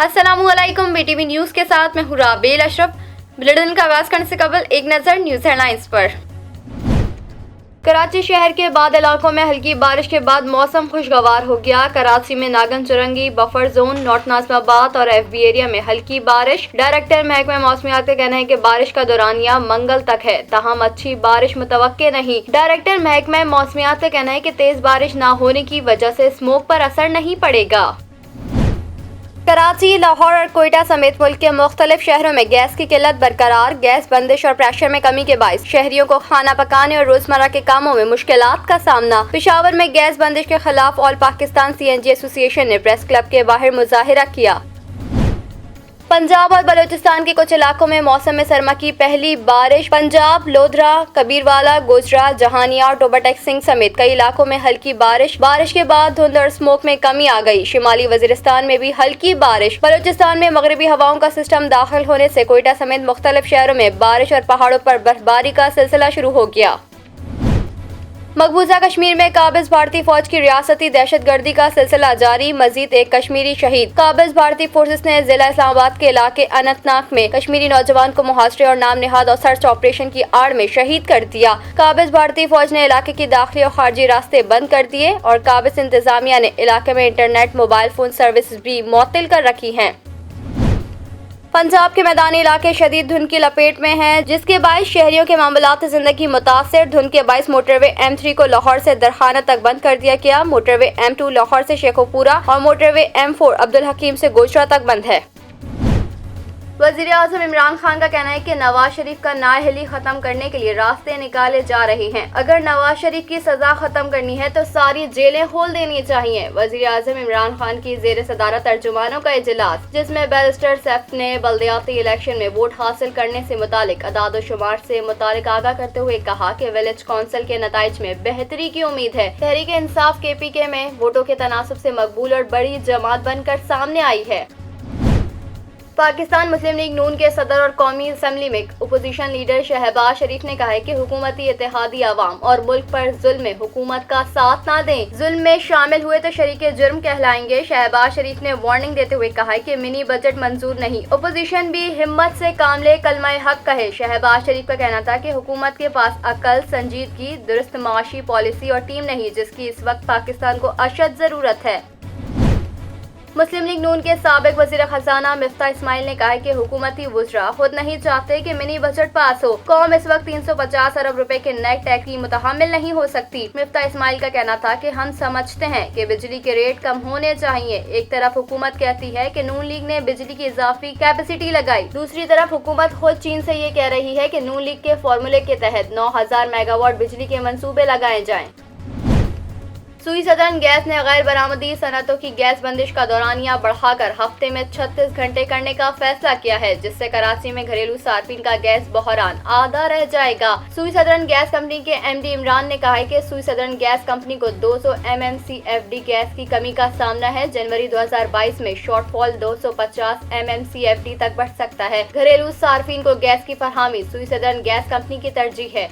अस्सलामु अलैकुम, BTV news के साथ मैं हूँ राबेल अशरफ। बुलेटिन का आगाज करने से कबल एक नज़र न्यूज़ हेडलाइंस पर। कराची शहर के बाद इलाकों में हल्की बारिश के बाद मौसम खुशगवार हो गया। कराची में Nagan Chowrangi, buffer zone, north Nazimabad और FB एरिया में हल्की बारिश। डायरेक्टर महकमा मौसमियात का कहना है कि बारिश का दौरानिया मंगल तक है, ताहम अच्छी बारिश मुतवक्के नहीं। डायरेक्टर महकमा मौसमियात का कहना है कि तेज बारिश न होने की वजह से स्मोक पर असर नहीं पड़ेगा। कराची, लाहौर और कोयटा समेत मुल्क के मुख्तलिफ शहरों में गैस की किल्लत बरकरार। गैस बंदिश और प्रेशर में कमी के बायस शहरियों को खाना पकाने और रोजमर्रा के कामों में मुश्किलात का सामना। पेशावर में गैस बंदिश के खिलाफ ऑल पाकिस्तान CNG एसोसिएशन ने प्रेस क्लब के बाहर मुजाहिरा किया। पंजाब और बलूचिस्तान के कुछ इलाकों में मौसम सरमा की पहली बारिश। पंजाब, लोधरा, कबीरवाला, गोजरा, जहानिया और टोबाटेक सिंह समेत कई इलाकों में हल्की बारिश। बारिश के बाद धुंध और स्मोक में कमी आ गई। शिमाली वजीरिस्तान में भी हल्की बारिश। बलूचिस्तान में मगरबी हवाओं का सिस्टम दाखिल होने से कोयटा समेत मुख्तलिफ शहरों में बारिश और पहाड़ों पर बर्फबारी का सिलसिला शुरू हो गया। मकबूजा कश्मीर में काबिज भारतीय फौज की रियासती दहशतगर्दी का सिलसिला जारी। मजीद एक कश्मीरी शहीद। काबिज भारतीय फोर्सेस ने जिला इस्लामाबाद के इलाके अनंतनाग में कश्मीरी नौजवान को मुहासरे और नाम निहाद और सर्च ऑपरेशन की आड़ में शहीद कर दिया। काबिज भारतीय फौज ने इलाके की दाखिली और खारजी रास्ते बंद कर दिए और काबिज इंतजामिया ने इलाके में इंटरनेट, मोबाइल फोन सर्विस भी मुअत्तल कर रखी हैं। पंजाब के मैदानी इलाके शदीद धुंध की लपेट में हैं, जिसके बायस शहरियों के मामलात जिंदगी मुतासिर। धुंध के बायस मोटरवे M3 को लाहौर से दरखाना तक बंद कर दिया गया। मोटरवे M2 लाहौर से शेखोपुरा और मोटरवे M4 अब्दुल हकीम से गोजरा तक बंद है। वज़ीर आज़म इमरान खान का कहना है कि नवाज शरीफ का नाअहली खत्म करने के लिए रास्ते निकाले जा रहे हैं। अगर नवाज शरीफ की सजा खत्म करनी है तो सारी जेलें खोल देनी चाहिए। वज़ीर आज़म इमरान खान की ज़ेर सदारत तर्जुमानों का इजलास, जिसमें बैरिस्टर सैफ ने बल्दियाती इलेक्शन में वोट हासिल करने से मुतालिक अदाद शुमार से मुतालिक आगाह करते हुए कहा कि विलेज काउंसिल के नताइज में बेहतरी की उम्मीद है। तहरीक इंसाफ KPK में वोटों के तनासुब से मकबूल और बड़ी जमात बनकर सामने आई है। पाकिस्तान मुस्लिम लीग नून के सदर और कौमी असम्बली में अपोजिशन लीडर शहबाज शरीफ ने कहा है कि हुकूमती इत्तेहादी अवाम और मुल्क पर जुल्म में हुकूमत का साथ ना दें। जुल्म में शामिल हुए तो शरीके जुर्म कहलाएंगे। शहबाज शरीफ ने वार्निंग देते हुए कहा है कि मिनी बजट मंजूर नहीं, अपोजिशन भी हिम्मत से काम ले, कलमा हक कहे। शहबाज शरीफ का कहना था कि हुकूमत के पास अकल, संजीदगी, दुरुस्त माशी पॉलिसी और टीम नहीं, जिसकी इस वक्त पाकिस्तान को अशद जरूरत है। मुस्लिम लीग नून के साबिक वजीर खजाना मिफ्ता इस्माइल ने कहा है कि हुकूमती वुज़रा खुद नहीं चाहते कि मिनी बजट पास हो। कौम इस वक्त 350 अरब रुपए के नेट टैक्स की मुतहम्मिल नहीं हो सकती। मिफ्ता इस्माइल का कहना था कि हम समझते हैं कि बिजली के रेट कम होने चाहिए। एक तरफ हुकूमत कहती है कि नून लीग ने बिजली की इजाफी कैपेसिटी लगाई, दूसरी तरफ हुकूमत खुद चीन से ये कह रही है कि नून लीग के फॉर्मूले के तहत 9000 मेगावाट बिजली के मंसूबे लगाए जाएं। सुई सदरन गैस ने गैर बरामदी सनतों की गैस बंदिश का दौरानिया बढ़ाकर हफ्ते में 36 घंटे करने का फैसला किया है, जिससे कराची में घरेलू सार्फिन का गैस बहरान आधा रह जाएगा। सुई सदरन गैस कंपनी के MD इमरान ने कहा है कि सुई सदरन गैस कंपनी को 200 MMCFD गैस की कमी का सामना है। जनवरी 2022 में शॉर्टफॉल 250 MMCFD तक बढ़ सकता है। घरेलू सार्फिन को गैस की फरहमी सुई सदरन गैस कंपनी की तरजीह है।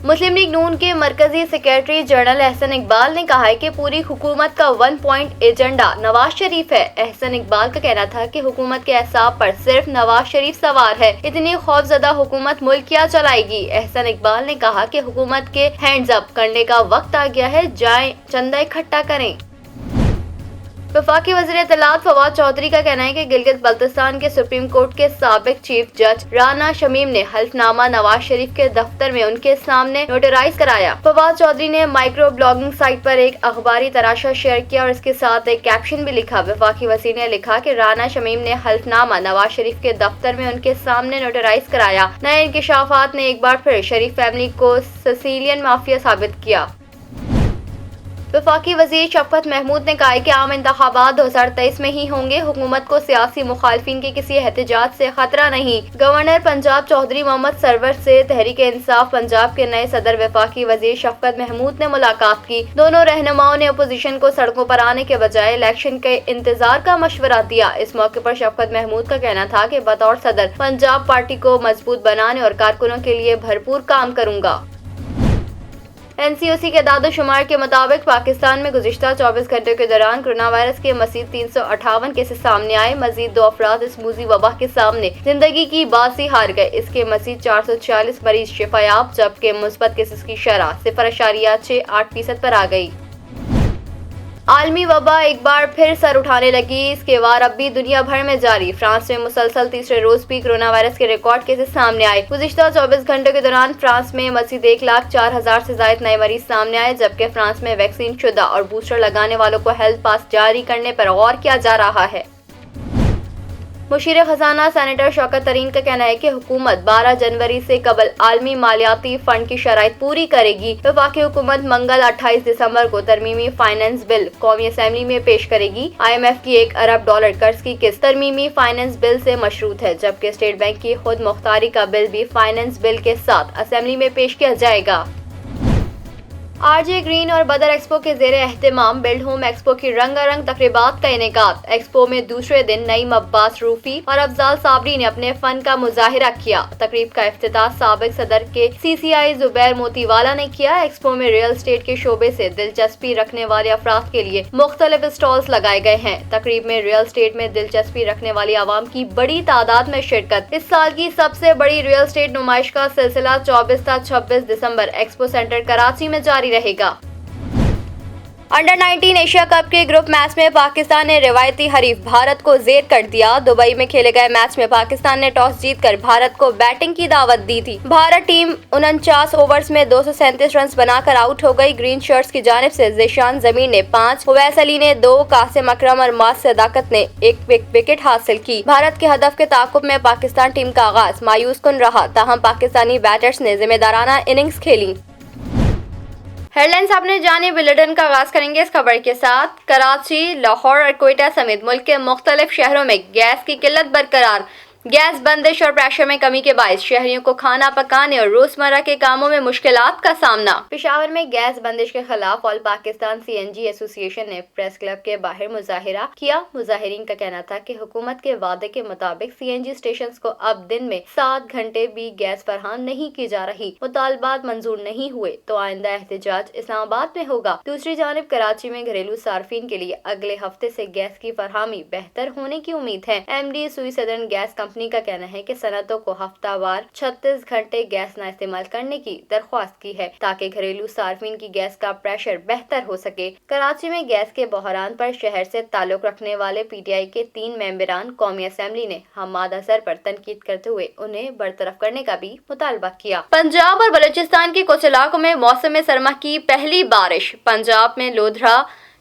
मुस्लिम लीग नून के मरकजी सेक्रेटरी जनरल एहसन इकबाल ने कहा है कि पूरी हुकूमत का 1 पॉइंट एजेंडा नवाज शरीफ है। एहसन इकबाल का कहना था कि हुकूमत के अहसाब पर सिर्फ नवाज शरीफ सवार है, इतनी खौफजदा हुकूमत मुल्क क्या चलाएगी। एहसन इकबाल ने कहा कि हुकूमत के हैंड्स अप करने का वक्त आ गया है, जाएं चंदा इकट्ठा करें। वफाकी वज़ीर इत्तलात फवाद चौधरी का कहना है कि गिलगित बल्तिस्तान के सुप्रीम कोर्ट के साबिक चीफ जज राना शमीम ने हल्फनामा नवाज शरीफ के दफ्तर में उनके सामने नोटराइज कराया। फवाद चौधरी ने माइक्रो ब्लॉगिंग साइट पर एक अखबारी तराशा शेयर किया और इसके साथ एक कैप्शन भी लिखा। वफाकी वज़ीर ने लिखा कि राना शमीम ने हल्फनामा नवाज शरीफ के दफ्तर में उनके सामने नोटराइज कराया। नए इंकशाफात ने एक बार फिर शरीफ फैमिली को सिसिलियन माफिया साबित किया। वफाकी वजीर शफकत महमूद ने कहा है कि आम इंतखाबात 2023 में ही होंगे। हुकूमत को सियासी मुखालफिन के किसी एहतजाज से खतरा नहीं। गवर्नर पंजाब चौधरी मोहम्मद सरवर से तहरीक इंसाफ पंजाब के नए सदर वफाकी वजीर शफकत महमूद ने मुलाकात की। दोनों रहनुमाओं ने अपोजिशन को सड़कों पर आने के बजाय इलेक्शन के इंतजार का मशवरा दिया। इस मौके पर शफकत महमूद का कहना था कि बतौर सदर पंजाब पार्टी को मजबूत बनाने और कारकुनों के लिए भरपूर काम करूंगा। NCOC के दादो शुमार के मुताबिक पाकिस्तान में गुज़िश्ता 24 घंटों के दौरान कोरोना वायरस के मज़ीद 358 केसेस सामने आए। मज़ीद 2 अफराद इस मूजी वबा के सामने जिंदगी की बाजी हार गए। इसके मज़ीद 440 मरीज शिफायाब, जबकि मुस्बत केसेस की शरह 0.68% पर आ गई। आलमी वबा एक बार फिर सर उठाने लगी। इसके वार अब भी दुनिया भर में जारी। फ्रांस में मुसलसल तीसरे रोज भी कोरोना वायरस के रिकॉर्ड केसेस सामने आए। गुज़िश्ता 24 घंटों के दौरान फ्रांस में मज़ीद 1,04,000 से ज्यादा नए मरीज सामने आए, जबकि फ्रांस में वैक्सीन शुदा और बूस्टर लगाने वालों को हेल्थ पास जारी करने पर गौर किया जा रहा है। मुशीर खजाना सेनेटर शौकत तरीन का कहना है कि हुकूमत 12 जनवरी से कबल आलमी मालियाती फंड की शराइत पूरी करेगी। वफाकी हुकूमत मंगल 28 दिसंबर को तरमीमी फाइनेंस बिल कौमी असेंबली में पेश करेगी। IMF की $1 अरब कर्ज की किस्त तरमीमी फाइनेंस बिल से मशरूत है, जबकि स्टेट बैंक की खुद मुख्तारी का बिल भी फाइनेंस बिल के साथ असेंबली में पेश किया जाएगा। RJ ग्रीन और बदर एक्सपो के ज़ेरे एहतमाम बिल्ड होम एक्सपो की रंगारंग तकरीबात का इनेकाद। एक्सपो में दूसरे दिन नईम अब्बास रूफी और अफजाल साबरी ने अपने फन का मुजाहिरा किया। तकरीब का इफ्तिताह साबिक सदर के CCI जुबैर मोतीवाला ने किया। एक्सपो में रियल एस्टेट के शोबे से दिलचस्पी रखने वाले अफराद के लिए मुख्तलिफ स्टॉल्स लगाए गए हैं। तकरीब में रियल एस्टेट में दिलचस्पी रखने वाली आवाम की बड़ी तादाद में शिरकत। इस साल की सबसे बड़ी रियल एस्टेट नुमाइश का सिलसिला 24 से 26 दिसंबर एक्सपो सेंटर कराची में जारी रहेगा। अंडर 19 एशिया कप के ग्रुप मैच में पाकिस्तान ने रिवायती हरीफ भारत को जेर कर दिया। दुबई में खेले गए मैच में पाकिस्तान ने टॉस जीतकर भारत को बैटिंग की दावत दी थी। भारत टीम 49 ओवर्स में 237 रन बनाकर आउट हो गई। ग्रीन शर्ट्स की जानिब से ज़ीशान ज़मीर ने 5, उवैस अली ने 2, कासिम अकरम और मास सदाकत ने 1 विकेट हासिल की। भारत के हदफ के ताक़ुब में पाकिस्तान टीम का आगाज मायूस कुन रहा, ताहम पाकिस्तानी बैटर्स ने जिम्मेदाराना इनिंग्स खेली। हेडलाइंस आपने जाने बुलेटिन का आगाज करेंगे इस खबर के साथ। कराची, लाहौर और कोयटा समेत मुल्क के मुख्तलिफ शहरों में गैस की किल्लत बरकरार। गैस बंदिश और प्रेशर में कमी के बायस शहरियों को खाना पकाने और रोजमर्रा के कामों में मुश्किलात का सामना। पेशावर में गैस बंदिश के खिलाफ ऑल पाकिस्तान CNG एसोसिएशन ने प्रेस क्लब के बाहर मुजाहिरा किया। मुजाहिरीन का कहना था कि हुकूमत के वादे के मुताबिक CNG स्टेशन को अब दिन में 7 घंटे भी गैस फराहम नहीं की जा रही। मुतालबात मंजूर नहीं हुए तो आइंदा एहतजाज इस्लामाबाद में होगा। दूसरी जानिब कराची में घरेलू सार्फिन के लिए अगले हफ्ते से गैस की फरहमी बेहतर होने की उम्मीद है। MD सुई सदर्न गैस कंपनी का कहना है कि सनतों को हफ्तावार 36 घंटे गैस न इस्तेमाल करने की दरख्वास्त की है, ताकि घरेलू सार्फिन की गैस का प्रेशर बेहतर हो सके। कराची में गैस के बहरान पर शहर से ताल्लुक रखने वाले PTI के 3 मेंबरान कौमी असेंबली ने हमाद अजहर पर तनकीद करते हुए उन्हें बरतरफ करने का भी मुतालबा किया। पंजाब और बलूचिस्तान के कुछ इलाकों में मौसम सरमा की पहली बारिश। पंजाब में लोधरा,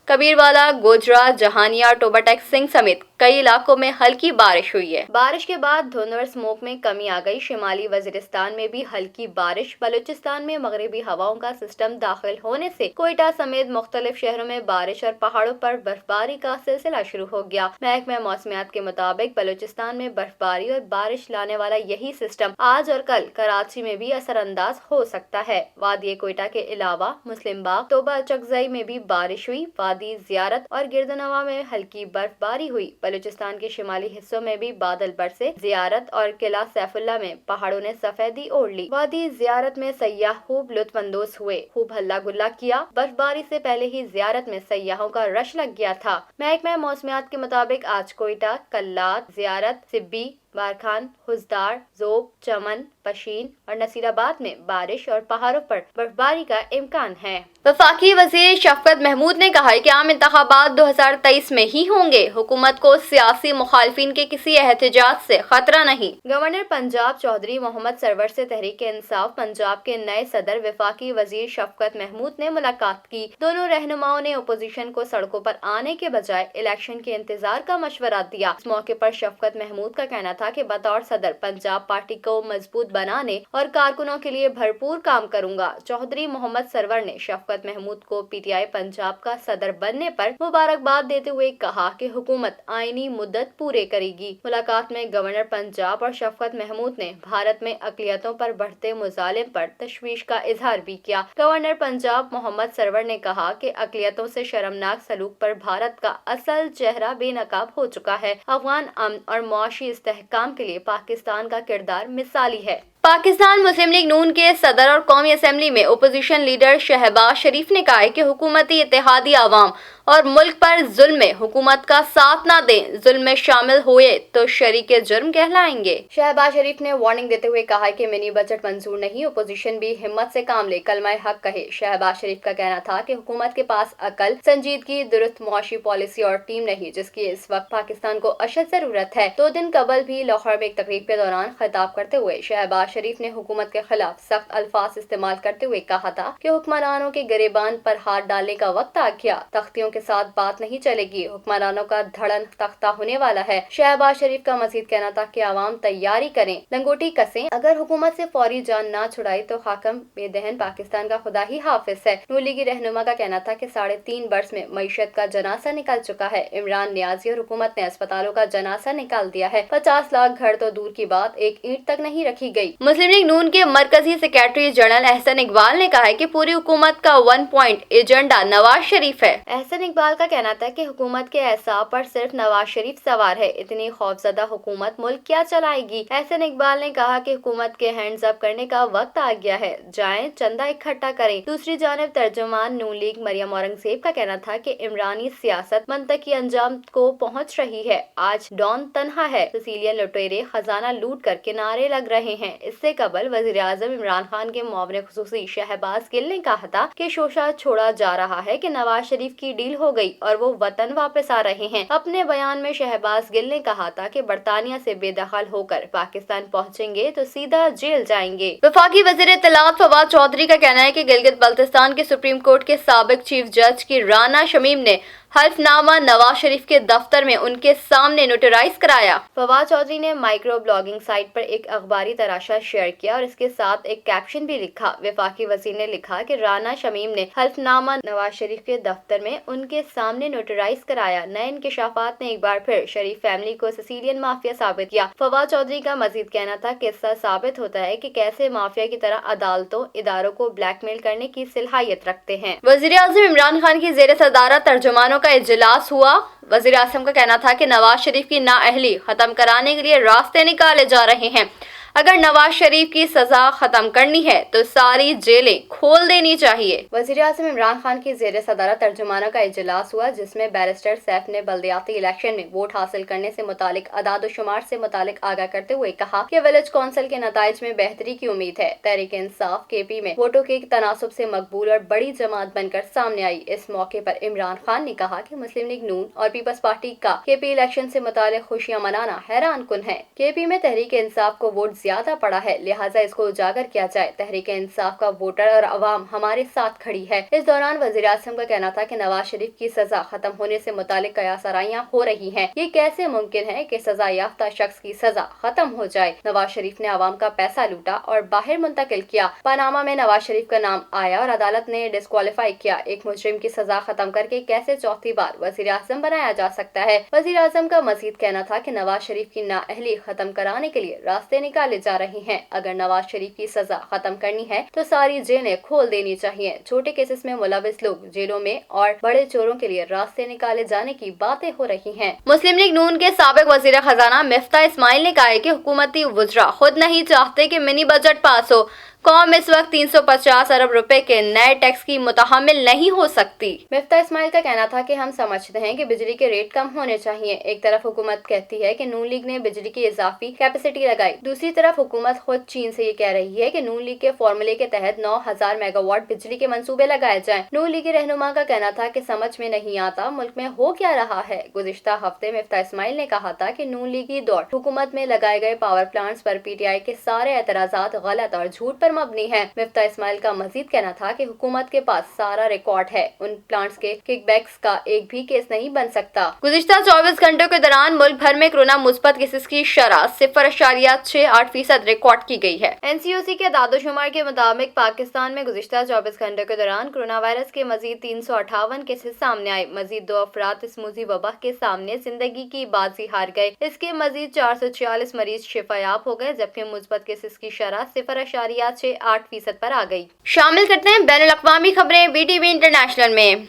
कबीरवाला, गोजरा, जहानिया, टोबाटेक सिंह समेत कई इलाकों में हल्की बारिश हुई है। बारिश के बाद धुंध और स्मोक में कमी आ गई। शिमाली वजीरिस्तान में भी हल्की बारिश। बलूचिस्तान में मगरबी हवाओं का सिस्टम दाखिल होने से कोयटा समेत मुख्तलिफ शहरों में बारिश और पहाड़ों पर बर्फबारी का सिलसिला शुरू हो गया। महकमा मौसमियात के मुताबिक बलूचिस्तान में बर्फबारी और बारिश लाने वाला यही सिस्टम आज और कल कराची में भी असरअंदाज हो सकता है। वादी कोयटा के अलावा मुस्लिम बाग, तोबा चकजई में भी बारिश हुई। वादी जियारत और गिरदनवा में हल्की बर्फबारी हुई। बलूचिस्तान के शिमाली हिस्सों में भी बादल बरसे। जियारत और किला सैफुल्ला में पहाड़ों ने सफेदी ओढ़ ली। वादी जियारत में सयाह खूब लुत्फानंदोज हुए, खूब हल्ला गुल्ला किया। बर्फबारी से पहले ही जियारत में सयाहों का रश लग गया था। महकमा मौसमियात के मुताबिक आज कोयटा, कल्लात, जियारत, सिब्बी, बारखान, हुजदार, जोब, चमन, पशीन और नसीराबाद में बारिश और पहाड़ों पर बर्फबारी का इम्कान है। वफाकी वजीर शफकत महमूद ने कहा है कि आम इंतखाबात 2023 में ही होंगे। हुकूमत को सियासी मुखालफिन के किसी एहतजाज से खतरा नहीं। गवर्नर पंजाब चौधरी मोहम्मद सरवर से तहरीक इंसाफ पंजाब के नए सदर वफाकी वजीर शफकत महमूद ने मुलाकात की। दोनों रहनुमाओं ने अपोजिशन को सड़कों पर आने के बजाय इलेक्शन के इंतजार का मशवरा दिया। इस मौके पर शफकत महमूद का कहना था कि बतौर सदर पंजाब पार्टी को मजबूत बनाने और कारकुनों के लिए भरपूर काम करूंगा। चौधरी मोहम्मद सरवर ने शफकत महमूद को PTI पंजाब का सदर बनने पर मुबारकबाद देते हुए कहा कि हुकूमत आईनी मुद्दत पूरे करेगी। मुलाकात में गवर्नर पंजाब और शफकत महमूद ने भारत में अक़लियतों पर बढ़ते मुजालिम पर तशवीश का इजहार भी किया। गवर्नर पंजाब मोहम्मद सरवर ने कहा कि अक़लियतों से शर्मनाक सलूक पर भारत का असल चेहरा बेनकाब हो चुका है। अफगान अमन और मुआशी इस्तेहकाम استحकाम के लिए पाकिस्तान का किरदार मिसाली है। पाकिस्तान मुस्लिम लीग नून के सदर और कौमी असम्बली में अपोजिशन लीडर शहबाज शरीफ ने कहा है कि हुकूमती इत्तेहादी आवाम और मुल्क पर जुल्म में हुकूमत का साथ ना दें, जुल्म में शामिल हुए तो शरीके जुर्म कहलाएंगे। शहबाज शरीफ ने वार्निंग देते हुए कहा कि मिनी बजट मंजूर नहीं, अपोजिशन भी हिम्मत से काम ले, कलमा हक कहे। शहबाज शरीफ का कहना था कि हुकूमत के पास अकल, संजीदगी, दुरुस्त मुआशी पॉलिसी और टीम नहीं, जिसकी इस वक्त पाकिस्तान को अशद जरूरत है। 2 दिन कबल भी लाहौर में एक तकरीब के दौरान खिताब करते हुए शहबाज शरीफ ने हुकूमत के खिलाफ सख्त अल्फाज इस्तेमाल करते हुए कहा था कि हुक्मरानों के गिरेबान पर हाथ डालने का वक्त आ गया, तख्तियों के साथ बात नहीं चलेगी, हुक्मरानों का धड़न तख्ता होने वाला है। शहबाज शरीफ का मजीद कहना था कि आवाम तैयारी करें, लंगोटी कसें, अगर हुकूमत से फौरी जान ना छुड़ाई तो हाकम बेदहन पाकिस्तान का खुदा ही हाफिज है। नून लीगी रहनुमा का कहना था कि 3.5 बरस में मईशत का जनासा निकल चुका है। इमरान नियाजी और हुकूमत ने अस्पतालों का जनासा निकाल दिया है। 50 लाख घर तो दूर की बात, एक ईंट तक नहीं रखी गई। मुस्लिम लीग नून के मरकजी सेक्रेटरी जनरल एहसन इकबाल ने कहा है कि पूरी हुकूमत का 1 पॉइंट एजेंडा नवाज शरीफ है। एहसन इकबाल का कहना था कि हुकूमत के एहसाब पर सिर्फ नवाज शरीफ सवार है, इतनी खौफजदा हुकूमत मुल्क क्या चलाएगी। एहसन इकबाल ने कहा कि हुकूमत के हैंड्स अप करने का वक्त आ गया है, जाएं चंदा इकट्ठा करें। दूसरी जानिब तर्जुमान नून लीग मरियम औरंगजेब का कहना था कि इमरानी सियासत मंतकी अंजाम को पहुँच रही है, आज डॉन तन्हा है, सिसिलियन लुटेरे खजाना लूट कर किनारे लग रहे हैं। इससे कबल वज़ीर-ए-आज़म इमरान खान के मुआविन खुसूसी शहबाज गिल ने कहा था कि शोशा छोड़ा जा रहा है कि नवाज शरीफ की डील हो गई और वो वतन वापस आ रहे हैं। अपने बयान में शहबाज गिल ने कहा था कि बरतानिया से बेदखल होकर पाकिस्तान पहुंचेंगे तो सीधा जेल जाएंगे। वफाकी वज़ीर इत्तलात फवाद चौधरी का कहना है कि गिलगित बल्तिस्तान के सुप्रीम कोर्ट के साबिक चीफ जज की राना शमीम ने हल्फनामा नवाज शरीफ के दफ्तर में उनके सामने नोटराइज कराया। फवाद चौधरी ने माइक्रो ब्लॉगिंग साइट पर एक अखबारी तराशा शेयर किया और इसके साथ एक कैप्शन भी लिखा। वफाकी वज़ीर ने लिखा कि राना शमीम ने हल्फनामा नवाज शरीफ के दफ्तर में उनके सामने नोटराइज कराया। नए इंकशाफात ने एक बार फिर शरीफ फैमिली को सिसिलियन माफिया साबित किया। फवाद चौधरी का मजीद कहना था कि इससे साबित होता है कि कैसे माफिया की तरह अदालतों इदारों को ब्लैकमेल करने की सलाहियत रखते हैं। वज़ीर-ए-आज़म इमरान खान की ज़ेर सदारत तर्जुमानों का इजलास हुआ। वज़ीर आज़म का कहना था कि नवाज शरीफ की नाअहली खत्म कराने के लिए रास्ते निकाले जा रहे हैं। अगर नवाज शरीफ की सजा खत्म करनी है तो सारी जेलें खोल देनी चाहिए। वज़ीर-ए-आज़म इमरान खान की ज़ेर सदारत तर्जुमानों का इजलास हुआ, जिसमें बैरिस्टर सैफ ने बल्दियाती इलेक्शन में वोट हासिल करने से मुतालिक अदाद शुमार से मुतालिक आगाह करते हुए कहा कि विलेज कौंसिल के नताइज में बेहतरी की उम्मीद है। तहरीक इंसाफ केपी में वोटों के तनासुब से मकबूल और बड़ी जमात बनकर सामने आई। इस मौके पर इमरान खान ने कहा कि मुस्लिम लीग नून और पीपल्स पार्टी का केपी इलेक्शन से मुतालिक खुशियां मनाना हैरान कुन है। केपी में तहरीक इंसाफ को वोट ज्यादा पड़ा है, लिहाजा इसको उजागर किया जाए। तहरीक इंसाफ का वोटर और अवाम हमारे साथ खड़ी है। इस दौरान वज़ीर आज़म का कहना था कि नवाज शरीफ की सजा खत्म होने से मुतालिक कयासराइयां हो रही हैं। ये कैसे मुमकिन है कि सजा याफ्ता शख्स की सजा खत्म हो जाए। नवाज शरीफ ने अवाम का पैसा लूटा और बाहर मुंतकिल किया। पनामा में नवाज शरीफ का नाम आया और अदालत ने डिस्क्वालीफाई किया। एक मुजरिम की सजा खत्म करके कैसे चौथी बार वज़ीर आज़म बनाया जा सकता है। वज़ीर आज़म का मजीद कहना था कि नवाज शरीफ की नाअहली खत्म कराने के लिए रास्ते निकाले जा रहे हैं। अगर नवाज शरीफ की सजा खत्म करनी है तो सारी जेलें खोल देनी चाहिए। छोटे केसेस में मुलविस लोग जेलों में और बड़े चोरों के लिए रास्ते निकाले जाने की बातें हो रही हैं। मुस्लिम लीग नून के साबिक वज़ीर खजाना मिफ्ता इस्माइल ने कहा है कि हुकूमती वुज़रा खुद नहीं चाहते कि मिनी बजट पास हो। कौम इस वक्त 350 अरब रुपए के नए टैक्स की मुतहम्मिल नहीं हो सकती। मिफ्ता इस्माइल का कहना था कि हम समझते हैं कि बिजली के रेट कम होने चाहिए। एक तरफ हुकूमत कहती है कि नून लीग ने बिजली की इजाफी कैपेसिटी लगाई, दूसरी तरफ हुकूमत खुद चीन से ये कह रही है कि नून लीग के फॉर्मूले के तहत 9000 मेगावाट बिजली के मंसूबे लगाए जाएं। नून लीग के रहनुमा का कहना था कि समझ में नहीं आता मुल्क में हो क्या रहा है। गुज़िश्ता हफ्ते मिफ्ता इस्माइल ने कहा था कि नून लीग की दौड़ हुकूमत में लगाए गए पावर प्लांट्स पर PTI के सारे एतराज़ात गलत और झूठ पर मबनी है। मिफ्ता इस्माइल का मजीद कहना था कि हुकूमत के पास सारा रिकॉर्ड है, उन प्लांट्स के किकबैक्स का एक भी केस नहीं बन सकता। गुज़िश्ता 24 घंटों के दौरान मुल्क भर में कोरोना मुस्बत केसेस की शरह 0.68% रिकॉर्ड की गई है। NCOC के दादोशुमार के मुताबिक पाकिस्तान में गुज़िश्ता 24 घंटों के दौरान कोरोना वायरस के मजीद 358 केसेस सामने आए। मजीद 2 अफराद इस मुज़ी वबा के सामने जिंदगी की बाजी हार गए। इसके मजीद 446 मरीज शिफायाब हो गए, जबकि मुस्बत केसेस की शरह 0.68% पर आ गई। शामिल करते हैं बैनुल अक़वामी खबरें BTV इंटरनेशनल में।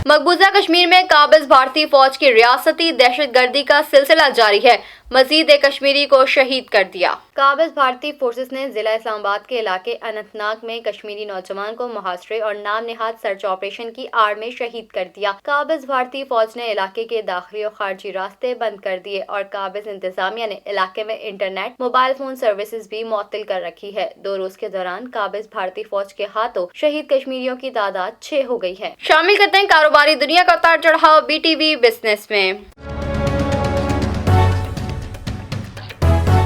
मकबूजा कश्मीर में काबिज भारतीय फौज की रियासती दहशतगर्दी का सिलसिला जारी है। मजीद एक कश्मीरी को शहीद कर दिया। काबिज भारतीय फोर्सेस ने जिला इस्लामाबाद के इलाके अनंतनाग में कश्मीरी नौजवान को मुहासरे और नाम निहाद सर्च ऑपरेशन की आड़ में शहीद कर दिया। काबिज भारतीय फौज ने इलाके के दाखिली और खारजी रास्ते बंद कर दिए और काबिज इंतजामिया ने इलाके में इंटरनेट, मोबाइल फोन सर्विसेज भी मुअत्तल कर रखी है। 2 रोज के दौरान काबिज भारतीय फौज के हाथों शहीद कश्मीरियों की तादाद 6 हो गई है। शामिल करते हैं कारोबारी दुनिया का उतार चढ़ाव BTV बिजनेस में।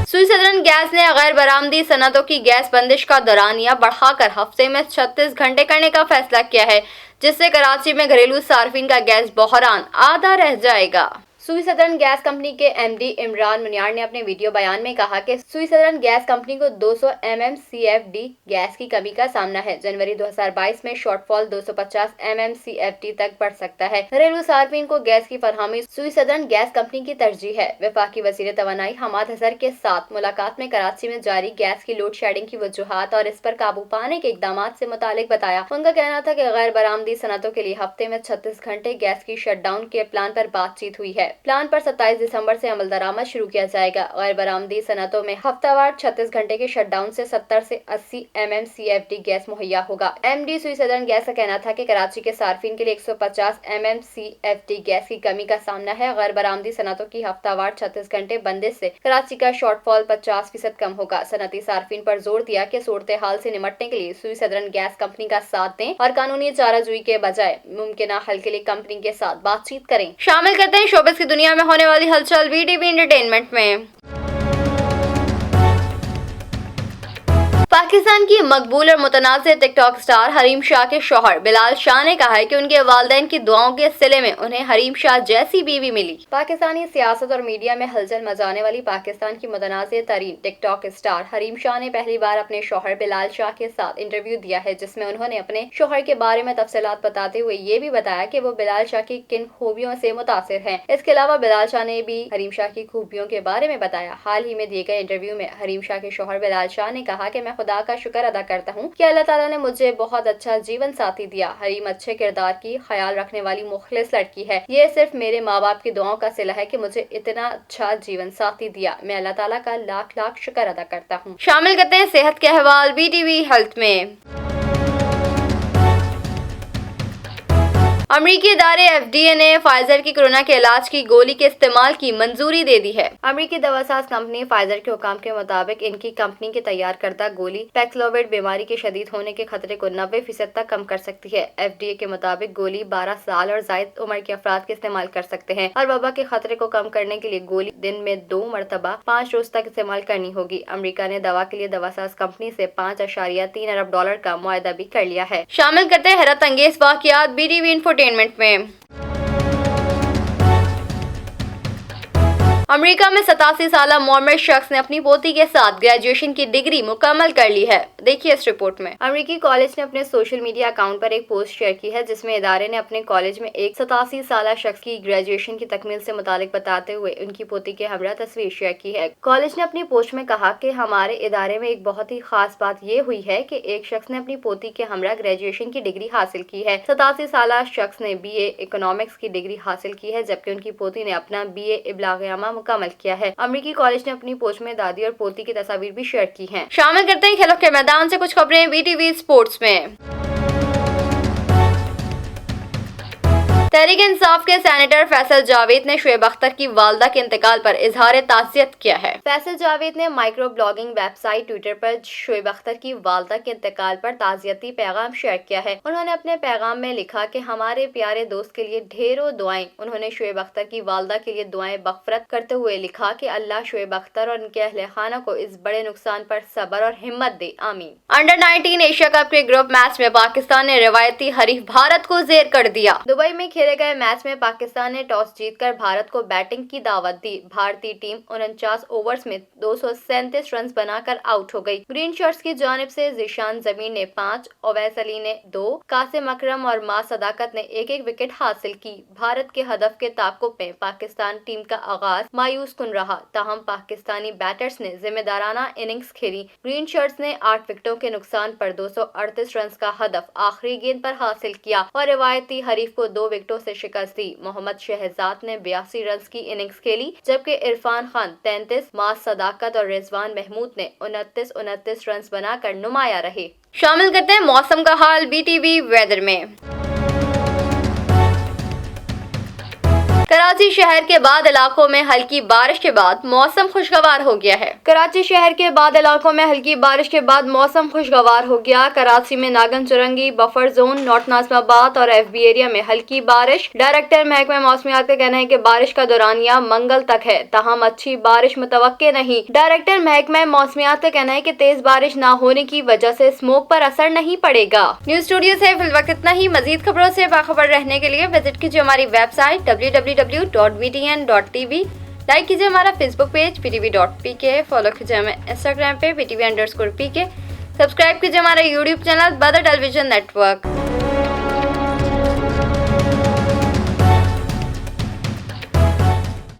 सुई सदरन गैस ने गैर बरामदी सनतों की गैस बंदिश का दौरानिया बढ़ाकर हफ्ते में 36 घंटे करने का फैसला किया है, जिससे कराची में घरेलू सार्फिन का गैस बहरान आधा रह जाएगा। सुई सदरन गैस कंपनी के MD इमरान मुनियार ने अपने वीडियो बयान में कहा कि सुई सदरन गैस कंपनी को 200 MMCFD गैस की कमी का सामना है। जनवरी 2022 में शॉर्टफॉल 250 MMCFD तक बढ़ सकता है। घरेलू सार्फिन को गैस की फरहमी सुई सदरन गैस कंपनी की तरजीह है। वफाकी वजीर तवानाई हमाद हजर के साथ मुलाकात में कराची में जारी गैस की लोड शेडिंग की वजूहात और इस पर काबू पाने के इकदाम से मुतालिक बताया। उनका कहना था कि गैर बरामदी सनतों के लिए हफ्ते में 36 घंटे गैस की शटडाउन के प्लान पर बातचीत हुई है। प्लान पर 27 दिसंबर से अमल दरामद शुरू किया जाएगा। गैर बरामदी सनतों में हफ्तावार 36 घंटे के शटडाउन से 70 से 80 MMCFD गैस मुहैया होगा। MD सुई सदरन गैस का कहना था कि कराची के सार्फिन के लिए 150 MMCFD गैस की कमी का सामना है। गैर बरामदी सनतों की हफ्तावार 36 घंटे बंदिश से कराची का शॉर्टफॉल 50% कम होगा। सनती सार्फिन पर जोर दिया कि सूरत हाल से निपटने के लिए सुई सदरन गैस कंपनी का साथ दें और कानूनी चाराजोई के बजाय मुमकिन हल के लिए कंपनी के साथ बातचीत करें। शामिल करते हैं शोबिस की दुनिया में होने वाली हलचल BTV एंटरटेनमेंट में। पाकिस्तान की मकबूल और मुतनाज़ टिकटॉक स्टार हरीम शाह के शौहर बिलाल शाह ने कहा है कि उनके वालिदैन की दुआओं के सिले में उन्हें हरीम शाह जैसी बीवी मिली। पाकिस्तानी सियासत और मीडिया में हलचल मचाने वाली पाकिस्तान की मुतनाज़ तरीन टिकटॉक स्टार हरीम शाह ने पहली बार अपने शौहर बिलाल शाह के साथ इंटरव्यू दिया है, जिसमें उन्होंने अपने शौहर के बारे में तफसीलात बताते हुए ये भी बताया कि वो बिलाल शाह की किन खूबियों से मुतासिर हैं। इसके अलावा बिलाल शाह ने भी हरीम शाह की खूबियों के बारे में बताया। हाल ही में दिए गए इंटरव्यू में हरीम शाह के शौहर बिलाल शाह ने कहा कि मैं खुदा का शुक्र अदा करता हूँ कि अल्लाह ताला ने मुझे बहुत अच्छा जीवन साथी दिया। हरीम अच्छे किरदार की ख्याल रखने वाली मुखलिस लड़की है। ये सिर्फ मेरे माँ बाप की दुआओं का सिला है कि मुझे इतना अच्छा जीवन साथी दिया। मैं अल्लाह ताला का लाख लाख शुक्र अदा करता हूँ। शामिल करते हैं सेहत के अहवाल BTV हेल्थ में। अमरीकी इदारे FDA ने फाइजर की कोरोना के इलाज की गोली के इस्तेमाल की मंजूरी दे दी है। अमरीकी दवासाज कंपनी फाइजर के हुकाम के मुताबिक इनकी कंपनी की तैयार करदा गोली पैक्सलोविड बीमारी के शदीद होने के खतरे को 90% तक कम कर सकती है। FDA के मुताबिक गोली 12 साल और जायद उम्र के अफराद के इस्तेमाल कर सकते हैं और वबा के खतरे को कम करने के लिए गोली दिन में 2 मरतबा 5 रोज तक इस्तेमाल करनी होगी। अमरीका ने दवा के लिए दवासाज कंपनी से $5.3 अरब का मुआहदा भी कर लिया है। शामिल करते हैं हैरत अंगेज वाकयात BTV इंफोटेनमेंट में। अमेरिका में 87 साला मोहम्मद शख्स ने अपनी पोती के साथ ग्रेजुएशन की डिग्री मुकम्मल कर ली है। देखिए इस रिपोर्ट में। अमेरिकी कॉलेज ने अपने सोशल मीडिया अकाउंट पर एक पोस्ट शेयर की है, जिसमें इदारे ने अपने कॉलेज में एक 87 साला शख्स की ग्रेजुएशन की तकमील से मुतालिक बताते हुए उनकी पोती के हमरा तस्वीर शेयर की है। कॉलेज ने अपनी पोस्ट में कहा कि हमारे इदारे में एक बहुत ही खास बात ये हुई है कि एक शख्स ने अपनी पोती के हमरा ग्रेजुएशन की डिग्री हासिल की है। 87 साला शख्स ने BA इकोनॉमिक्स की डिग्री हासिल की है, जबकि उनकी पोती ने अपना BA इब्लागियामा मुकम्मल किया है। अमेरिकी कॉलेज ने अपनी पोस्ट में दादी और पोती की तस्वीर भी शेयर की हैं। शामिल करते हैं खेलों के मैदान से कुछ खबरें BTV स्पोर्ट्स में। तहरीक इंसाफ के सेनेटर फैसल जावेद ने शुएब अख्तर की वालदा के इंतकाल पर इजहार ताज़ियत किया है। फैसल जावेद ने माइक्रो ब्लॉगिंग वेबसाइट ट्विटर पर शुएब अख्तर की वालदा के इंतकाल पर ताज़ियती पैगाम शेयर किया है। उन्होंने अपने पैगाम में लिखा कि हमारे प्यारे दोस्त के लिए ढेरों दुआएं। उन्होंने शुएब अख्तर की वालदा के लिए दुआएं मग़फ़िरत करते हुए लिखा कि अल्लाह शुएब अख्तर और उनके अहले खाना को इस बड़े नुकसान पर सब्र और हिम्मत दे, आमीन। अंडर 19 एशिया कप के ग्रुप मैच में पाकिस्तान ने रवायती हरीफ भारत को ज़ेर कर दिया। दुबई में खेले गए मैच में पाकिस्तान ने टॉस जीतकर भारत को बैटिंग की दावत दी। भारतीय टीम 49 ओवर्स में 237 रन बनाकर आउट हो गई। ग्रीन शर्ट्स की जानिब से ज़ीशान ज़मीन ने 5, ओवैस अली ने 2, कासिम अकरम और मां सदाकत ने एक विकेट हासिल की। भारत के हदफ के ताक़ुब में पाकिस्तान टीम का आगाज मायूस कुन रहा, ताहम पाकिस्तानी बैटर्स ने जिम्मेदाराना इनिंग्स खेली। ग्रीन शर्ट्स ने 8 विकेटों के नुकसान पर 238 रन का हदफ आखिरी गेंद पर हासिल किया और रवायती हरीफ को 2 विकेटों وکٹوں سے شکست دی۔ محمد شہزاد نے 82 رنز کی اننگز کھیلی، جبکہ عرفان خان 33، ماس صداقت اور رضوان محمود نے 29 رنز بنا کر نمایاں رہے۔ شامل کرتے ہیں موسم کا حال BTV ویدر میں۔ کراچی شہر کے بعد علاقوں میں ہلکی بارش کے بعد موسم خوشگوار ہو گیا ہے۔ کراچی شہر کے بعد علاقوں میں ہلکی بارش کے بعد موسم خوشگوار ہو گیا۔ کراچی میں ناگن چرنگی، بفر زون، نارتھ ناظم آباد اور FB ایریا میں ہلکی بارش۔ ڈائریکٹر محکمہ موسمیات کا کہنا ہے کہ بارش کا دورانیہ منگل تک ہے، تاہم اچھی بارش متوقع نہیں۔ ڈائریکٹر محکمہ موسمیات کا کہنا ہے کہ تیز بارش نہ ہونے کی وجہ سے اسموگ پر اثر نہیں پڑے گا۔ نیوز اسٹوڈیو سے فی الوقت اتنا ہی۔ مزید خبروں سے باخبر رہنے کے لیے وزٹ کیجیے ہماری ویب سائٹ www.btn.tv۔ لائک کیجیے ہمارا فیس بک پیج btv.pk، فالو کیجیے ہمیں انسٹاگرام پہ btv_pk، سبسکرائب کیجیے ہمارا یوٹیوب چینل بدر ٹیلی ویژن نیٹ ورک۔